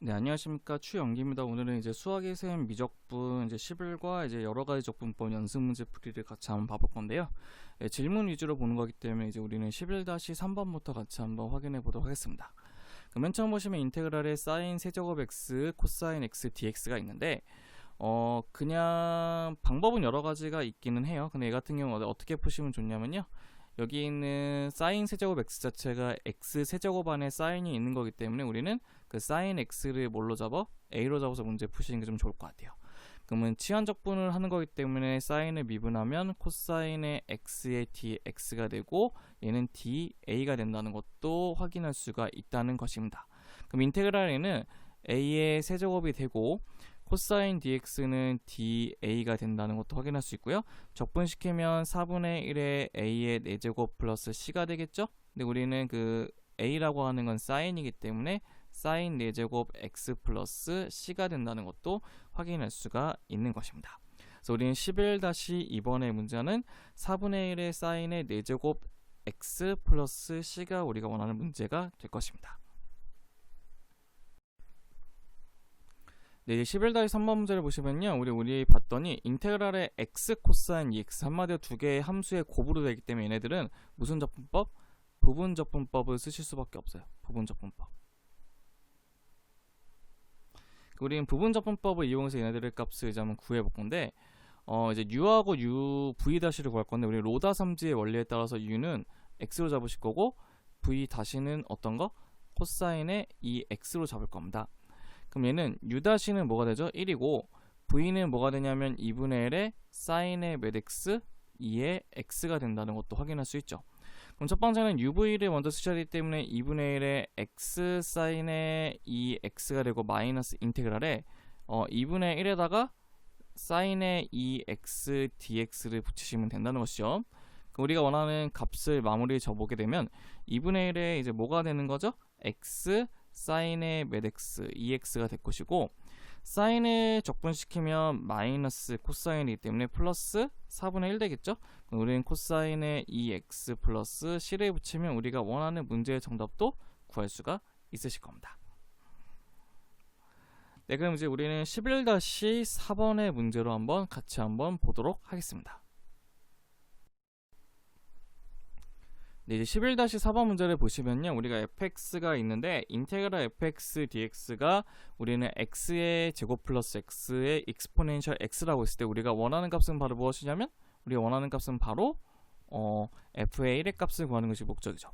네, 안녕하십니까. 추영기입니다. 오늘은 이제 수학의 셈 미적분 이제 11과 이제 여러 가지 적분법 연습 문제 풀이를 같이 한번 봐볼 건데요. 질문 위주로 보는 거기 때문에 이제 우리는 11-3번부터 같이 한번 확인해 보도록 하겠습니다. 맨 처음 보시면 인테그랄의 사인 세제곱 x, 코사인 x dx가 있는데 그냥 방법은 여러 가지가 있기는 해요. 근데 얘 같은 경우는 어떻게 푸시면 좋냐면요. 여기 있는 사인 세제곱 x 자체가 x 세제곱 안에 사인이 있는 거기 때문에 우리는 그 사인 x를 뭘로 잡아? a로 잡아서 문제 푸시는 게 좀 좋을 것 같아요. 그러면 치환적분을 하는 거기 때문에 사인을 미분하면 코사인의 x의 dx가 되고 얘는 da가 된다는 것도 확인할 수가 있다는 것입니다. 그럼 인테그랄에는 a의 세제곱이 되고 코사인 dx는 da가 된다는 것도 확인할 수 있고요. 적분시키면 4분의 1의 a의 4제곱 플러스 c가 되겠죠? 근데 우리는 그 a라고 하는 건 사인이기 때문에 사인 4제곱 x 플러스 c가 된다는 것도 확인할 수가 있는 것입니다. 그래서 우리는 11-2번의 문제는 4분의 1의 사인의 4제곱 x 플러스 c가 우리가 원하는 문제가 될 것입니다. 네, 이제 11-3번 문제를 보시면요. 우리 봤더니 인테그랄의 x 코사인 EX 한마디로 두 개의 함수의 곱으로 되기 때문에 얘네들은 무슨 적분법? 부분적분법을 쓰실 수밖에 없어요. 부분적분법. 우리는 부분적분법을 이용해서 얘네들의 값을 이제 한번 구해볼 건데 이제 u하고 u v-를 구할 건데 우리 로다삼지의 원리에 따라서 u는 x로 잡으실 거고 v-는 어떤 거? 코사인의 2x로 잡을 겁니다. 그럼 얘는 u-는 뭐가 되죠? 1이고 v는 뭐가 되냐면 2분의 1의 사인의 몇 x 2의 x가 된다는 것도 확인할 수 있죠. 그럼 첫 번째는 uv를 먼저 쓰셔야 되기 때문에 2분의 1의 x 사인의 2x가 되고 마이너스 인테그랄에 2분의 1에다가 사인의 2x dx를 붙이시면 된다는 것이죠. 우리가 원하는 값을 마무리 줘보게 되면 2분의 1에 이제 뭐가 되는 거죠? x 사인의 몇 x 2x가 될 것이고 사인을 적분시키면 마이너스 코사인이기 때문에 플러스 4분의 1 되겠죠? 그럼 우리는 코사인의 2x 플러스 c를 붙이면 우리가 원하는 문제의 정답도 구할 수가 있으실 겁니다. 네, 그럼 이제 우리는 11-4번의 문제로 한번 같이 한번 보도록 하겠습니다. 네, 이제 11-4번 문제를 보시면요. 우리가 fx가 있는데 인테그랄 fx dx가 우리는 x의 제곱 플러스 x의 익스포넨셜 x라고 했을 때 우리가 원하는 값은 바로 무엇이냐면 우리가 원하는 값은 바로 f의 1의 값을 구하는 것이 목적이죠.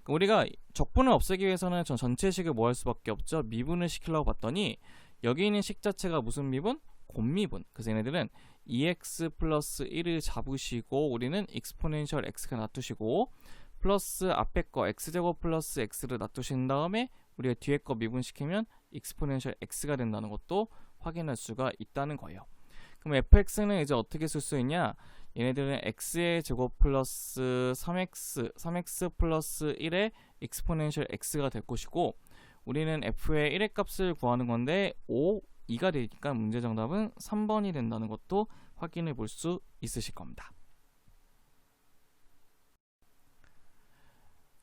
우리가 적분을 없애기 위해서는 전체식을 뭐 할 수밖에 없죠. 미분을 시키려고 봤더니 여기 있는 식 자체가 무슨 미분? 곱미분. 그래서 얘네들은 2x 플러스 1을 잡으시고 우리는 익스포넨셜 x가 놔두시고 플러스 앞에 거 x제곱 플러스 x를 놔두신 다음에 우리가 뒤에 거 미분시키면 익스포넨셜 x가 된다는 것도 확인할 수가 있다는 거예요. 그럼 fx는 이제 어떻게 쓸 수 있냐? 얘네들은 x의 제곱 플러스 3x 플러스 1의 익스포넨셜 x가 될 것이고 우리는 f의 1의 값을 구하는 건데 2가 되니까 문제 정답은 3번이 된다는 것도 확인해 볼 수 있으실 겁니다.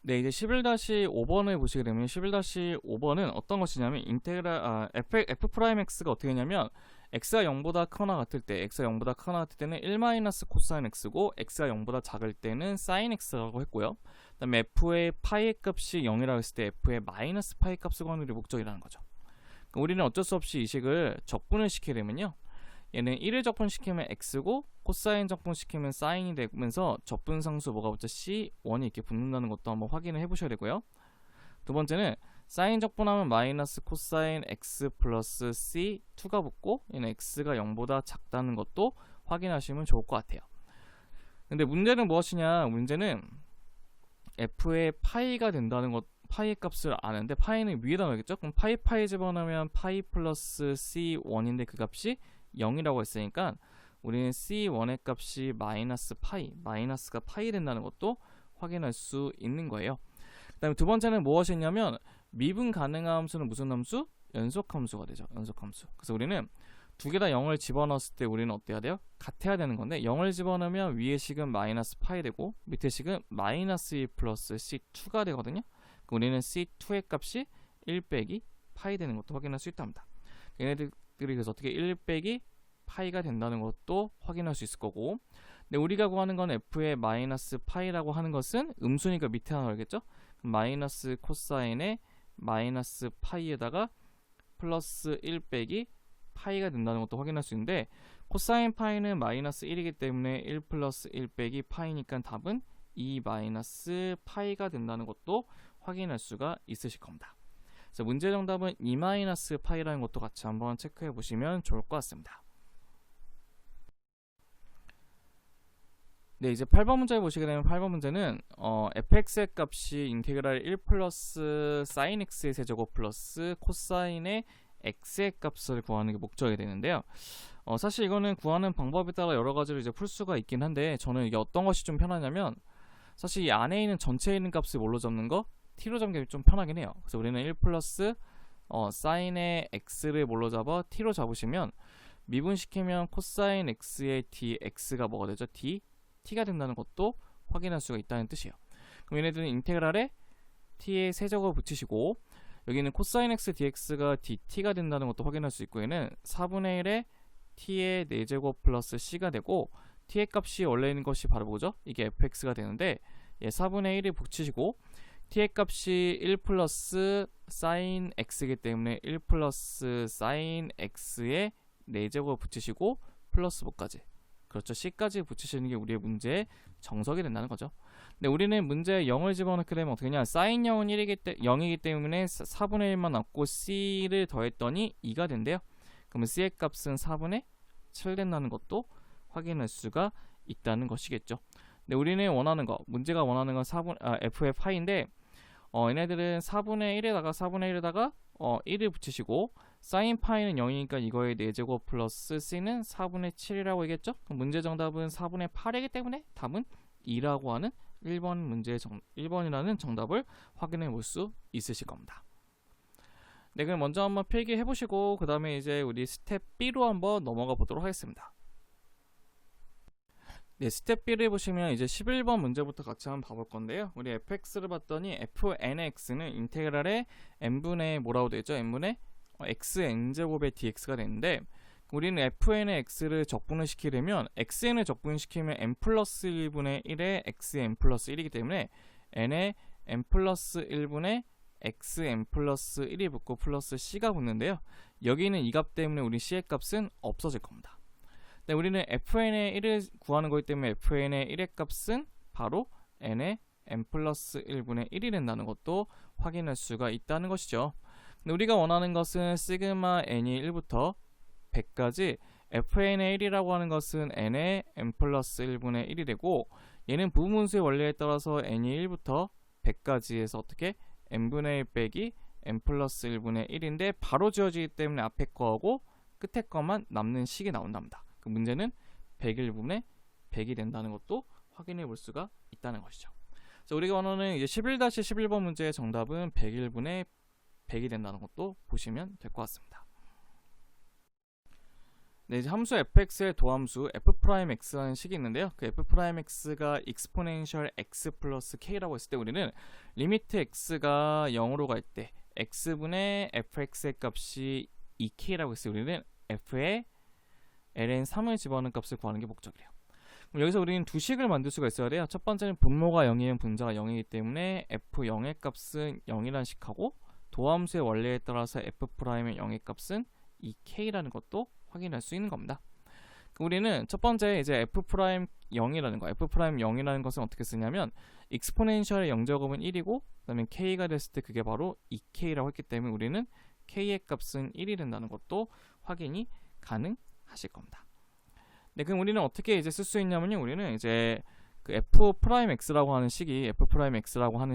네, 이제 11-5번을 보시게 되면 11-5번은 어떤 것이냐면 인테그랄 f'x가 어떻게 되냐면 x가 0보다 크거나 같을 때 x가 0보다 크거나 같을 때는 1- 코사인 x고 x가 0보다 작을 때는 사인 x라고 했고요. 그 다음에 f의 파이 값이 0이라고 했을 때 f의 마이너스 파이 값을 구하는 게 목적이라는 거죠. 우리는 어쩔 수 없이 이 식을 적분을 시키게 되면요. 얘는 1을 적분시키면 x고 코사인 적분시키면 사인이 되면서 적분상수 뭐가 붙죠? C1이 이렇게 붙는다는 것도 한번 확인을 해보셔야 되고요. 두 번째는 사인 적분하면 마이너스 코사인 x 플러스 C2가 붙고 얘는 x가 0보다 작다는 것도 확인하시면 좋을 것 같아요. 근데 문제는 무엇이냐? 문제는 f의 파이가 된다는 것 파이 값을 아는데 파이는 위에다 넣겠죠? 그럼 파이 집어넣으면 파이 플러스 C1인데 그 값이 0이라고 했으니까 우리는 C1의 값이 마이너스 파이, 마이너스가 파이 된다는 것도 확인할 수 있는 거예요. 그 다음에 두 번째는 무엇이냐면 미분 가능한 함수는 무슨 함수? 연속함수가 되죠. 연속함수. 그래서 우리는 두 개 다 0을 집어넣었을 때 우리는 어때야 돼요? 같아야 되는 건데 0을 집어넣으면 위의 식은 마이너스 파이 되고 밑에 식은 마이너스 2 플러스 C2가 되거든요. 우리는 C2의 값이 1 빼기 파이 되는 것도 확인할 수 있답니다. 얘네들이 그래서 어떻게 1 빼기 파이가 된다는 것도 확인할 수 있을 거고, 근데 우리가 구하는 건 f의 마이너스 파이라고 하는 것은 음수니까 밑에 하나 걸겠죠? 마이너스 코사인의 마이너스 파이에다가 플러스 1 빼기 파이가 된다는 것도 확인할 수 있는데, 코사인 파이는 마이너스 1이기 때문에 1 플러스 1 빼기 파이니까 답은 2 마이너스 파이가 된다는 것도 확인할 수가 있으실 겁니다. 그래서 문제 정답은 2 마이너스 파이라는 것도 같이 한번 체크해 보시면 좋을 것 같습니다. 네, 이제 8번 문제 보시게 되면 8번 문제는 fx의 값이 인테그랄 1 플러스 sin x의 세제곱 플러스 코사인의 x의 값을 구하는 게 목적이 되는데요. 사실 이거는 구하는 방법에 따라 여러 가지로 이제 풀 수가 있긴 한데, 저는 이게 어떤 것이 좀 편하냐면, 사실 이 안에 있는 전체에 있는 값을 뭘로 잡는 거? t로 잡는 게 좀 편하긴 해요. 그래서 우리는 1 플러스 sin의 x를 뭘로 잡아? t로 잡으시면 미분시키면 코사인 x의 dx가 뭐가 되죠? t가 된다는 것도 확인할 수가 있다는 뜻이에요. 그럼 얘네들은 인테그랄에 t의 세제곱을 붙이시고, 여기는 코사인 x dx가 dt가 된다는 것도 확인할 수 있고, 얘는 4분의 1에 t의 4제곱 플러스 c가 되고, t의 값이 원래 있는 것이 바로 뭐죠? 이게 fx가 되는데, 4분의 1을 붙이시고, t의 값이 1 플러스 sin x이기 때문에 1 플러스 sin x의 4제곱 붙이시고 플러스 뭐까지, 그렇죠, c까지 붙이시는 게 우리의 문제의 정석이 된다는 거죠. 근데 우리는 문제에 0을 집어넣게 되면 어떻게 되냐, sin 0은 0이기 때문에 4분의 1만 남고 c를 더했더니 2가 된대요. 그러면 c의 값은 4분의 7 된다는 것도 확인할 수가 있다는 것이겠죠. 근데 우리는 원하는 거, 문제가 원하는 건 f의 파이인데, 얘네들은 4분의 1에다가 1을 붙이시고, sin 파이는 0이니까 이거의 4제곱 플러스 c는 4분의 7이라고 하겠죠? 그럼 문제 정답은 4분의 8이기 때문에 답은 2라고 하는 1번이라는 정답을 확인해 볼 수 있으실 겁니다. 네, 그럼 먼저 한번 필기해 보시고 그 다음에 이제 우리 스텝 B로 한번 넘어가 보도록 하겠습니다. 네, 스텝 B를 보시면 이제 11번 문제부터 같이 한번 봐볼 건데요. 우리 fx를 봤더니 fnx는 인테그랄의 n분의 뭐라고 되죠? n분의 xn제곱의 dx가 되는데, 우리는 fn의 x를 적분을 시키려면 xn을 적분시키면 n 플러스 1분의 1에 xn 플러스 1이기 때문에 n에 n 플러스 1분의 xn 플러스 1이 붙고 플러스 c가 붙는데요. 여기는 이 값 때문에 우리 c의 값은 없어질 겁니다. 네, 우리는 fn의 1을 구하는 거기 때문에 fn의 1의 값은 바로 n의 n 플러스 1분의 1이 된다는 것도 확인할 수가 있다는 것이죠. 근데 우리가 원하는 것은 시그마 n이 1부터 100까지 fn의 1이라고 하는 것은 n의 n 플러스 1분의 1이 되고, 얘는 부분수의 원리에 따라서 n이 1부터 100까지 해서 어떻게 n분의 1 빼기 n 플러스 1분의 1인데 바로 지워지기 때문에 앞에 거하고 끝에 거만 남는 식이 나온답니다. 그 문제는 101분의 100이 된다는 것도 확인해 볼 수가 있다는 것이죠. 그래서 우리가 원하는 이제 11-11번 문제의 정답은 101분의 100이 된다는 것도 보시면 될 것 같습니다. 네, 이제 함수 fx의 도함수 f'x라는 식이 있는데요. 그 f'x가 exponential x 플러스 k라고 했을 때 우리는 리미트 x가 0으로 갈 때 x분의 fx의 값이 2k라고 했을 때 우리는 f의 ln 3을 집어넣는 값을 구하는 게 목적이래요. 그럼 여기서 우리는 두 식을 만들 수가 있어야 돼요. 첫 번째는 분모가 0이면 분자가 0이기 때문에 f0의 값은 0이라는 식하고, 도함수의 원리에 따라서 f'의 0의 값은 2k라는 것도 확인할 수 있는 겁니다. 우리는 첫 번째 이제 f'0이라는 거, f'0이라는 것은 어떻게 쓰냐면 익스포넨셜의 0제곱은 1이고 그 다음에 k가 됐을 때 그게 바로 2k라고 했기 때문에 우리는 k의 값은 1이 된다는 것도 확인이 가능하실 겁니다. 네, 그럼 우리는 어떻게 이제 쓸 수 있냐면요, 우리는 이제 그 f'x라고 하는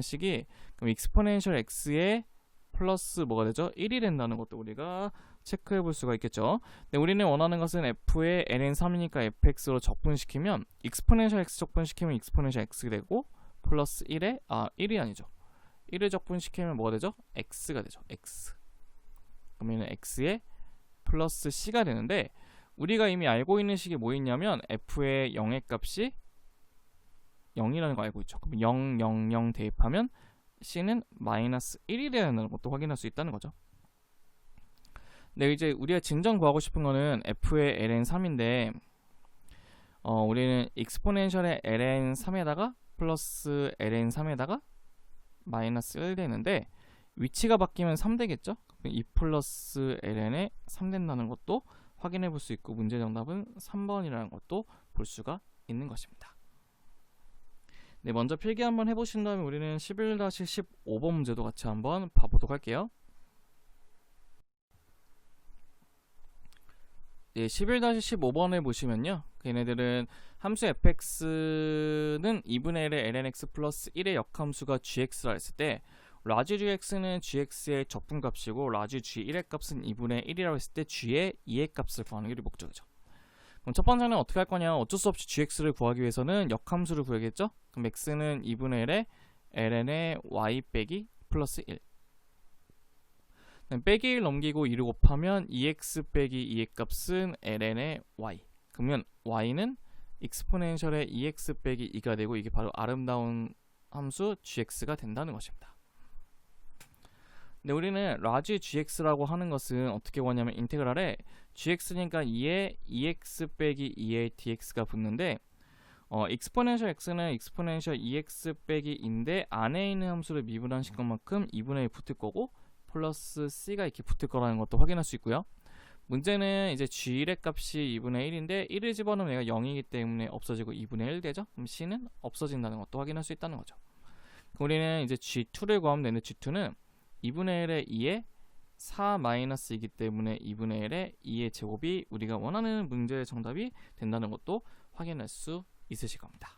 식이 그럼 익스포넨셜 x의 플러스 뭐가 되죠? 1이 된다는 것도 우리가 체크해 볼 수가 있겠죠. 네, 우리는 원하는 것은 f의 n은 3이니까 fx로 적분시키면 익스포넨셜 x 적분시키면 익스포넨셜 x가 되고 플러스 1이 아니죠. 1을 적분시키면 뭐가 되죠? x가 되죠. x. 그러면 x의 플러스 c가 되는데, 우리가 이미 알고 있는 식이 뭐 있냐면 f의 0의 값이 0이라는 거 알고 있죠. 그럼 0, 0, 0 대입하면 c는 마이너스 1이 되는 것도 확인할 수 있다는 거죠. 네, 이제 우리가 진정 구하고 싶은 거는 f의 ln3인데 우리는 익스포넨셜의 ln3에다가 플러스 ln3에다가 마이너스 1 되는데 위치가 바뀌면 3 되겠죠? 2 플러스 ln에 3 된다는 것도 확인해 볼 수 있고 문제 정답은 3번이라는 것도 볼 수가 있는 것입니다. 네, 먼저 필기 한번 해보신 다음에 우리는 11-15번 문제도 같이 한번 봐보도록 할게요. 네, 11-15번에 보시면요, 얘네들은 함수 fx는 2분의 1의 lnx 플러스 1의 역함수가 gx라 했을 때 라지 gx는 gx의 적분값이고 라지 g1의 값은 2분의 1이라고 했을 때 g의 2의 값을 구하는 게 우리 목적이죠. 그럼 첫 번째는 어떻게 할 거냐? 어쩔 수 없이 gx를 구하기 위해서는 역함수를 구해야겠죠? 그럼 x는 2분의 1의 ln의 y 빼기 플러스 1. 빼기 1 넘기고 2를 곱하면 2x 빼기 2의 값은 ln의 y. 그러면 y는 익스포넨셜의 2x 빼기 2가 되고 이게 바로 아름다운 함수 gx가 된다는 것입니다. 근데 우리는 라지 gx라고 하는 것은 어떻게 구하냐면 인테그랄에 gx니까 2에 2x 빼기 2의 dx가 붙는데 익스포넨셜 x는 익스포넨셜 2x 빼기 2인데 안에 있는 함수를 미분하신 것만큼 2분의 1 붙을 거고 플러스 c가 이렇게 붙을 거라는 것도 확인할 수 있고요. 문제는 이제 g1의 값이 2분의 1인데 1을 집어넣으면 얘가 0이기 때문에 없어지고 2분의 1 되죠? 그럼 c는 없어진다는 것도 확인할 수 있다는 거죠. 우리는 이제 g2를 구하면 되는데 g2는 2분의 1의 2에 4 마이너스이기 때문에 2분의 1의 2의 제곱이 우리가 원하는 문제의 정답이 된다는 것도 확인할 수 있으실 겁니다.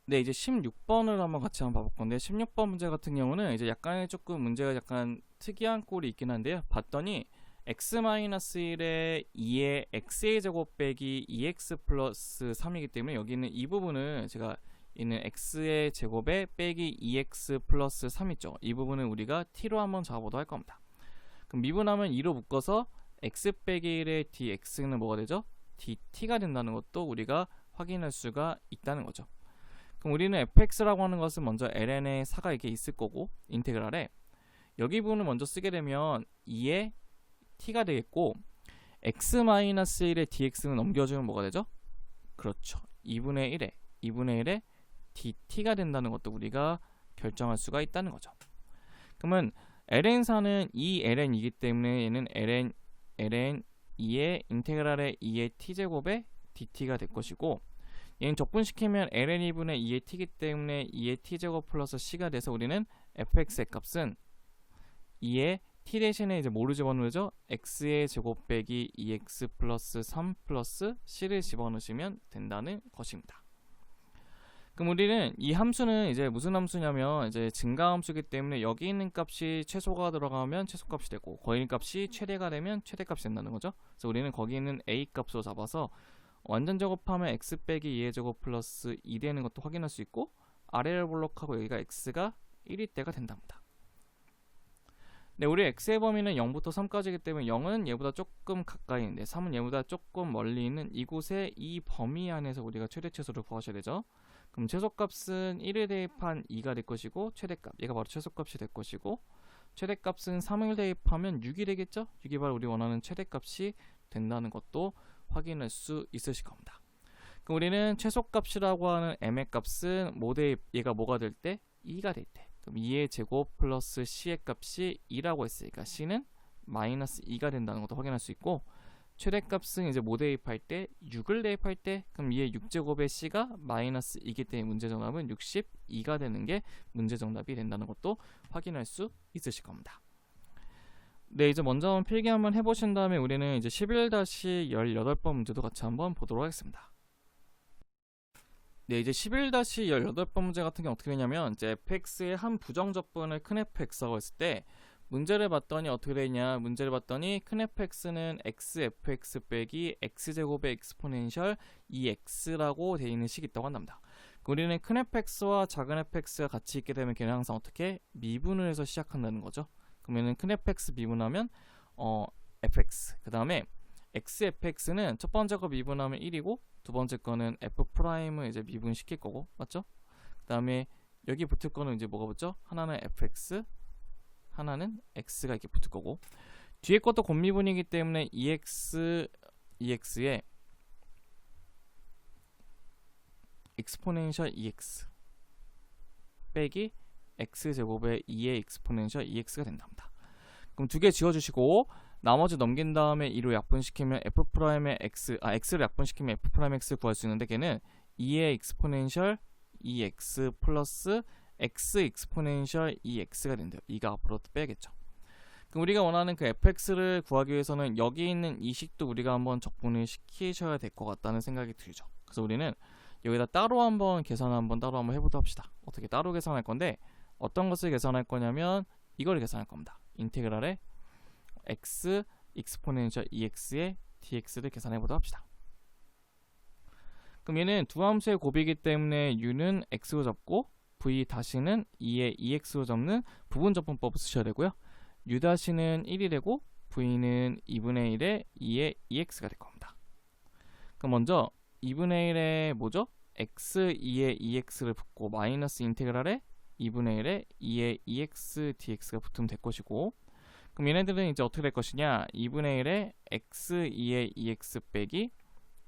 네, 이제 16번을 한번 같이 한번 봐볼 건데 16번 문제 같은 경우는 이제 약간의 조금 문제가 약간 특이한 꼴이 있긴 한데요. 봤더니 x-1의 2의 x의 제곱 빼기 2x 플러스 3이기 때문에 여기 있는 이 부분을 제가 있는 x의 제곱에 빼기 2x 플러스 3 있죠. 이 부분은 우리가 t로 한번 잡아보도록 할 겁니다. 그럼 미분하면 2로 묶어서 x 빼기 1의 dx는 뭐가 되죠? dt가 된다는 것도 우리가 확인할 수가 있다는 거죠. 그럼 우리는 fx라고 하는 것은 먼저 ln의 4가 이렇게 있을 거고 인테그랄에 여기 부분을 먼저 쓰게 되면 2의 t가 되겠고 x-1의 dx는 넘겨주면 뭐가 되죠? 그렇죠. 2분의 1의 dt가 된다는 것도 우리가 결정할 수가 있다는 거죠. 그러면 ln4는 2ln이기 때문에 얘는 ln 2의 인테그랄의 2의 t제곱에 dt가 될 것이고 얘는 적분시키면 ln 2분의 2의 t이기 때문에 2의 t제곱 플러스 c가 돼서 우리는 fx의 값은 2의 t 대신에 이제 뭐를 집어넣죠? x의 제곱 빼기 2x 플러스 3 플러스 c를 집어넣으시면 된다는 것입니다. 그럼 우리는 이 함수는 이제 무슨 함수냐면 이제 증가함수이기 때문에 여기 있는 값이 최소가 들어가면 최소값이 되고 거기 있는 값이 최대가 되면 최대값이 된다는 거죠. 그래서 우리는 거기 있는 a 값으로 잡아서 완전 제곱하면 x 빼기 2의 제곱 플러스 2 되는 것도 확인할 수 있고 아래를 볼록하고 여기가 x가 1일 때가 된답니다. 네, 우리 x의 범위는 0부터 3까지이기 때문에 0은 얘보다 조금 가까이 있는데 3은 얘보다 조금 멀리 있는 이곳에 이 범위 안에서 우리가 최대최소를 구하셔야 되죠. 그럼 최소값은 1을 대입한 2가 될 것이고 최대값, 얘가 바로 최소값이 될 것이고 최대값은 3을 대입하면 6이 되겠죠? 6이 바로 우리 원하는 최대값이 된다는 것도 확인할 수 있으실 겁니다. 그럼 우리는 최소값이라고 하는 m의 값은 뭐 대입, 얘가 뭐가 될 때? 2가 될 때. 그럼 2의 제곱 플러스 c의 값이 2라고 했으니까 c는 마이너스 2가 된다는 것도 확인할 수 있고 최대값은 이제 뭐 대입할 때? 6을 대입할 때 그럼 2의 6제곱의 c가 마이너스 2이기 때문에 문제 정답은 62가 되는 게 문제 정답이 된다는 것도 확인할 수 있으실 겁니다. 네, 이제 먼저 필기 한번 해보신 다음에 우리는 이제 11-18번 문제도 같이 한번 보도록 하겠습니다. 네, 이제 11-18번 문제 같은 경우 어떻게 되냐면 이제 fx의 한 부정적분을 큰 fx라고 했을 때 문제를 봤더니 어떻게 되냐? 문제를 봤더니 큰 fx는 xfx 빼기 x제곱의 익스포넨셜 2x라고 되어 있는 식이 있다고 한답니다. 우리는 큰 fx와 작은 fx가 같이 있게 되면 걔는 항상 어떻게 미분을 해서 시작한다는 거죠. 그러면은 큰 fx 미분하면 fx, 그 다음에 xfx는 첫 번째 거 미분하면 1이고 두 번째 거는 f'을 이제 미분시킬 거고, 맞죠? 그 다음에 여기 붙을 거는 이제 뭐가 붙죠? 하나는 fx, 하나는 x가 이렇게 붙을 거고, 뒤에 것도 곱미분이기 때문에 ex에 exponential ex 빼기 x제곱의 2의 exponential ex가 된답니다. 그럼 두 개 지워주시고 나머지 넘긴 다음에 2로 약분시키면 f'의 x를 약분시키면 f'의 x 구할 수 있는데, 걔는 2의 exponential ex 플러스 x exponential ex가 된대요. 2가 앞으로 빼야겠죠. 그럼 우리가 원하는 그 fx를 구하기 위해서는 여기 있는 이 식도 우리가 한번 적분을 시키셔야 될 것 같다는 생각이 들죠. 그래서 우리는 여기다 따로 한번 해보도록 합시다. 어떻게 따로 계산할 건데, 어떤 것을 계산할 거냐면 이걸 계산할 겁니다. 인테그랄의 x exponential ex의 dx를 계산해 보도록 합시다. 그럼 얘는 두 함수의 곱이기 때문에 u는 x로 잡고 v 다시는 2의 ex로 잡는 부분접분법을 쓰셔야 되고요. u 다시는 1이 되고 v는 2분의 1의 2의 ex가 될 겁니다. 그럼 먼저 2분의 1의 뭐죠? x 2의 ex를 붙고 마이너스 인테그랄에 2분의 1의 2의 ex dx가 붙으면 될 것이고, 그럼 얘네들은 이제 어떻게 될 것이냐? 2분의 1의 x 2의 ex 빼기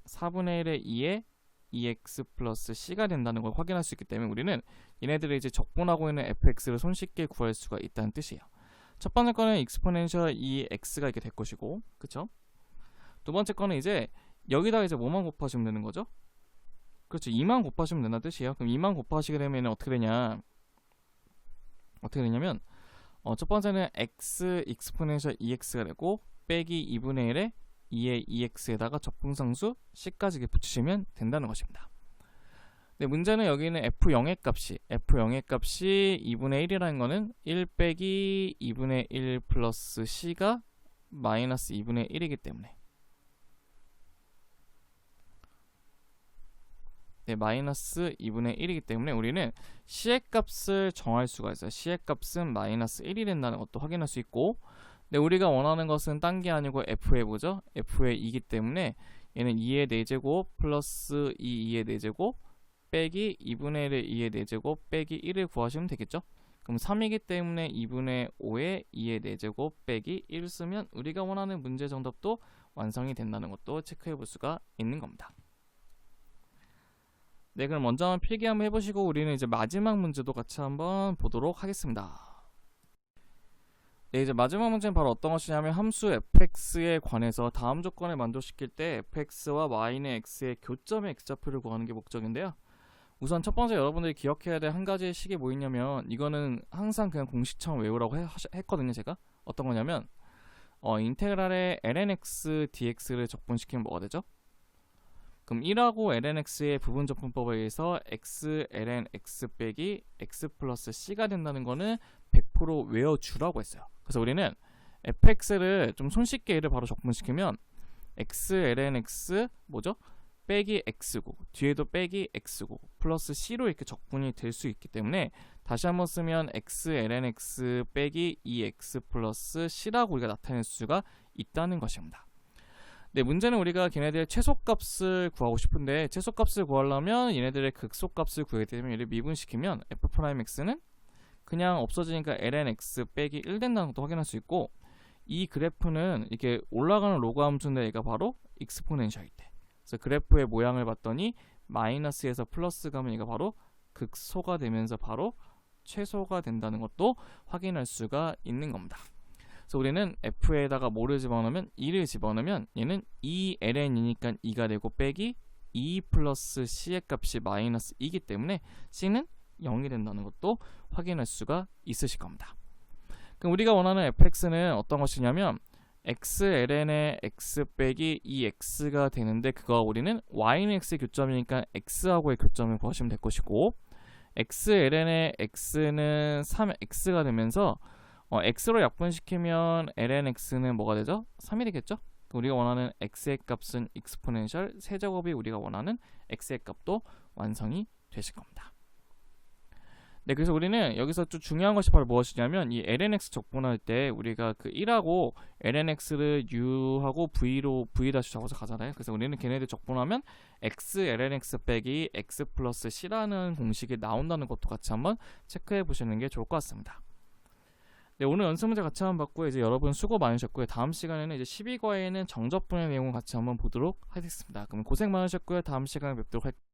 4분의 1의 2의 ex 플러스 c가 된다는 걸 확인할 수 있기 때문에 우리는 얘네들을 이제 적분하고 있는 fx를 손쉽게 구할 수가 있다는 뜻이에요. 첫 번째 거는 exponential ex가 이렇게 될 것이고, 그쵸? 두 번째 거는 이제 여기다 이제 뭐만 곱하시면 되는 거죠? 그렇죠. 2만 곱하시면 된다는 뜻이에요. 그럼 2만 곱하시게 되면 어떻게 되냐면 첫 번째는 x exponential ex가 되고 빼기 2분의 1에 2의 ex에다가 적분상수 c까지 붙이시면 된다는 것입니다. 네, 문제는 여기는 f0의 값이 2분의 1이라는 거는 1 빼기 2분의 1 플러스 c가 마이너스 2분의 1이기 때문에 마이너스 2분의 1이기 때문에 우리는 c의 값을 정할 수가 있어요. c의 값은 마이너스 1이 된다는 것도 확인할 수 있고, 근데 우리가 원하는 것은 딴 게 아니고 f의 뭐죠? f의 2이기 때문에 얘는 2의 4제곱 플러스 2의 4제곱 빼기 2분의 1의 2의 4제곱 빼기 1을 구하시면 되겠죠? 그럼 3이기 때문에 2분의 5의 2의 4제곱 빼기 1 쓰면 우리가 원하는 문제 정답도 완성이 된다는 것도 체크해 볼 수가 있는 겁니다. 네, 그럼 먼저 한번 필기 한번 해보시고 우리는 이제 마지막 문제도 같이 한번 보도록 하겠습니다. 네, 이제 마지막 문제는 바로 어떤 것이냐면 함수 fx에 관해서 다음 조건을 만족시킬 때 fx와 y는 x의 교점의 x좌표를 구하는 게 목적인데요. 우선 첫 번째 여러분들이 기억해야 될 한 가지 식이 뭐 있냐면, 이거는 항상 그냥 공식처럼 외우라고 했거든요. 제가 어떤 거냐면 인테그랄의 lnx dx를 적분시키면 뭐가 되죠? 그럼 1하고 lnx의 부분접분법에 의해서 x ln x 빼기 x 플러스 c가 된다는 거는 100% 외워주라고 했어요. 그래서 우리는 fx를 좀 손쉽게 얘를 바로 적분시키면 x ln x 뭐죠? 빼기 x고 뒤에도 빼기 x고 플러스 c로 이렇게 적분이 될 수 있기 때문에 다시 한번 쓰면 x ln x 빼기 2x 플러스 c라고 우리가 나타낼 수가 있다는 것입니다. 네, 문제는 우리가 걔네들의 최소값을 구하고 싶은데, 최소값을 구하려면 얘네들의 극소값을 구하게 되면 얘를 미분시키면 f'x는 그냥 없어지니까 ln x 빼기 1 된다는 것도 확인할 수 있고, 이 그래프는 이렇게 올라가는 로그 함수인데 얘가 바로 익스포넨셜일 때, 그래서 그래프의 모양을 봤더니 마이너스에서 플러스 가면 얘가 바로 극소가 되면서 바로 최소가 된다는 것도 확인할 수가 있는 겁니다. 그래서 우리는 f에다가 뭐를 집어넣으면 2를 집어넣으면 얘는 2ln이니까 2가 되고 빼기 2 플러스 c의 값이 마이너스 2이기 때문에 c는 0이 된다는 것도 확인할 수가 있으실 겁니다. 그럼 우리가 원하는 fx는 어떤 것이냐면 x ln의 x 빼기 2x가 되는데, 그거 우리는 y는 x의 교점이니까 x하고의 교점을 구하시면 될 것이고, x ln의 x는 3x가 되면서 x로 약분시키면 ln x는 뭐가 되죠? 3이 되겠죠? 우리가 원하는 x의 값은 익스포넨셜 세제곱이 우리가 원하는 x의 값도 완성이 되실 겁니다. 네, 그래서 우리는 여기서 좀 중요한 것이 바로 무엇이냐면 이 ln x 적분할 때 우리가 그 1하고 ln x를 u하고 v로 v 다시 적어서 가잖아요. 그래서 우리는 걔네들 적분하면 x ln x 빼기 x 플러스 c라는 공식이 나온다는 것도 같이 한번 체크해 보시는 게 좋을 것 같습니다. 네, 오늘 연습 문제 같이 한번 봤고요. 이제 여러분 수고 많으셨고요. 다음 시간에는 이제 12과에는 정적분의 내용을 같이 한번 보도록 하겠습니다. 그럼 고생 많으셨고요. 다음 시간에 뵙도록 할게요.